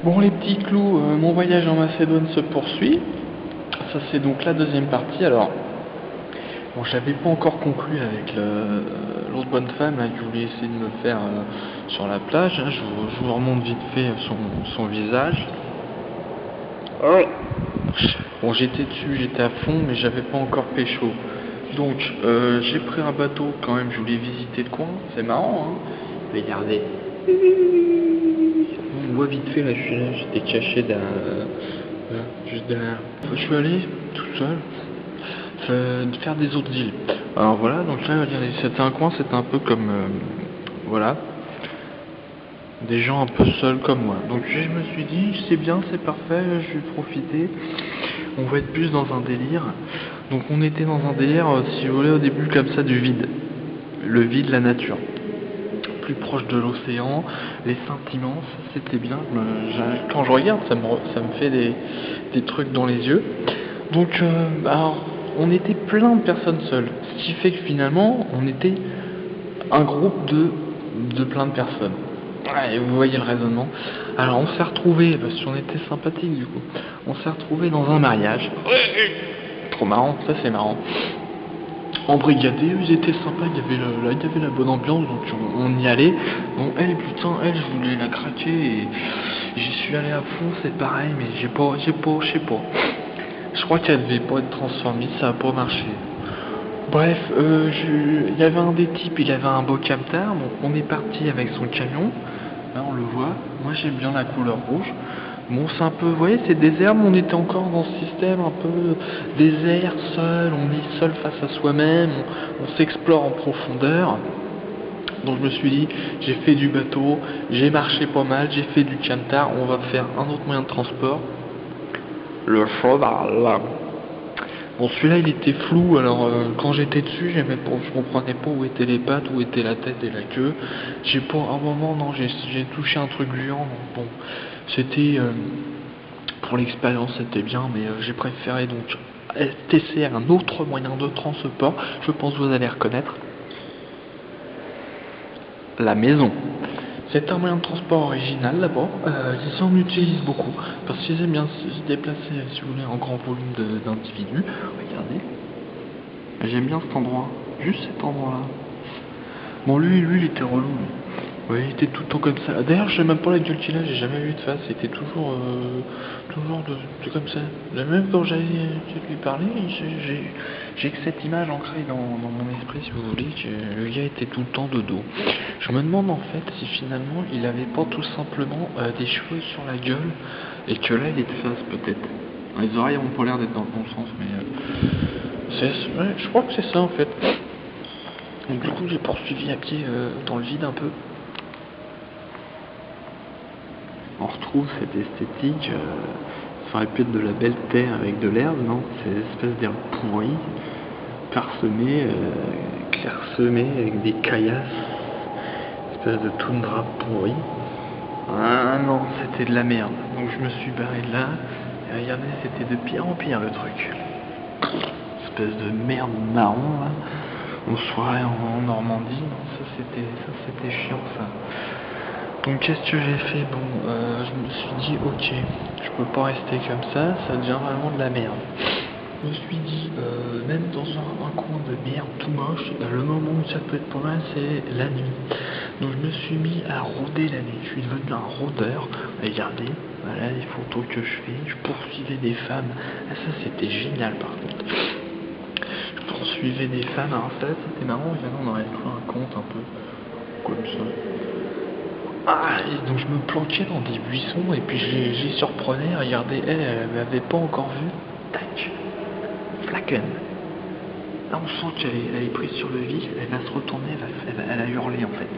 Bon les petits clous, mon voyage en Macédoine se poursuit. Ça c'est donc la deuxième partie. Alors, bon, j'avais pas encore conclu avec l'autre bonne femme là, qui voulait essayer de me faire sur la plage. Hein. Je vous remonte vite fait son visage. Bon, j'étais dessus, j'étais à fond, mais j'avais pas encore pécho. Donc, j'ai pris un bateau quand même, je voulais visiter le coin. C'est marrant, hein. Regardez. On voit vite fait, là, j'étais caché juste derrière. Je suis allé tout seul faire des autres îles. Alors voilà, donc là, regardez, c'était un coin, c'était un peu comme, voilà, des gens un peu seuls comme moi. Donc je me suis dit, c'est bien, c'est parfait, je vais profiter. On va être plus dans un délire. Donc on était dans un délire, si vous voulez, au début comme ça, du vide. Le vide, la nature. Plus proche de l'océan, les sentiments, c'était bien. Quand je regarde, ça me fait des trucs dans les yeux. Donc, alors, on était plein de personnes seules. Ce qui fait que finalement, on était un groupe de plein de personnes. Ouais, vous voyez le raisonnement. Alors, on s'est retrouvés, parce qu'on était sympathiques du coup, on s'est retrouvés dans un mariage. Trop marrant, ça c'est marrant. Embrigadés, ils étaient sympas, il y avait la bonne ambiance, donc on y allait. Bon, elle, je voulais la craquer et j'y suis allé à fond, c'est pareil, mais je sais pas. Je crois qu'elle devait pas être transformée, ça a pas marché. Bref, il y avait un des types, il avait un beau camtar, donc on est parti avec son camion. Là, on le voit. Moi, j'aime bien la couleur rouge. Bon, c'est un peu, vous voyez, c'est désert, mais on était encore dans ce système un peu désert, seul, on est seul face à soi-même, on s'explore en profondeur. Donc je me suis dit, j'ai fait du bateau, j'ai marché pas mal, j'ai fait du camtar, on va faire un autre moyen de transport. Le cheval. Bon, celui-là, il était flou, alors quand j'étais dessus, je comprenais pas où étaient les pattes, où était la tête et la queue. À un moment, non, j'ai touché un truc gluant, donc bon, c'était, pour l'expérience, c'était bien, mais j'ai préféré donc tester un autre moyen de transport, je pense que vous allez reconnaître, la maison. C'est un moyen de transport original d'abord, ici on utilise beaucoup, parce qu'ils aiment bien se déplacer, si vous voulez, en grand volume d'individus. Regardez, j'aime bien cet endroit, juste cet endroit-là. Bon, lui, il était relou, lui. Ouais, il était tout le temps comme ça. D'ailleurs, je sais même pas la gueule qu'il a, j'ai jamais vu de face, c'était toujours comme ça. Même quand j'allais lui parler, j'ai que cette image ancrée dans mon esprit, si vous voulez, que le gars était tout le temps de dos. Je me demande en fait si finalement il avait pas tout simplement des cheveux sur la gueule, et que là il est de face peut-être. Les oreilles ont pas l'air d'être dans le bon sens, mais ouais, je crois que c'est ça en fait. Donc du coup j'ai poursuivi à pied dans le vide un peu. On retrouve cette esthétique, ça aurait pu être de la belle terre avec de l'herbe, non? C'est une espèce d'herbe pourrie, parsemée, clairsemée avec des caillasses, espèce de toundra pourrie. Ah non, c'était de la merde. Donc je me suis barré de là, et regardez, c'était de pire en pire le truc. Espèce de merde marron là, on soirée en Normandie, non, ça c'était chiant ça. Donc qu'est-ce que j'ai fait? Bon, je me suis dit, ok, je peux pas rester comme ça devient vraiment de la merde. Je me suis dit, même dans un coin de merde tout moche, le moment où ça peut être pas mal, c'est la nuit. Donc je me suis mis à rôder la nuit, je suis devenu un rôdeur. Regardez, voilà les photos que je fais, je poursuivais des femmes. Ah, ça c'était génial par contre. Je poursuivais des femmes, alors ça c'était marrant, évidemment on aurait cru un conte un peu comme ça. Ah, et donc je me planquais dans des buissons et puis j'y surprenais, regardez, elle m'avait pas encore vu, tac, flaken. Là on sent qu'elle est prise sur le vif, elle va se retourner, elle a hurlé en fait.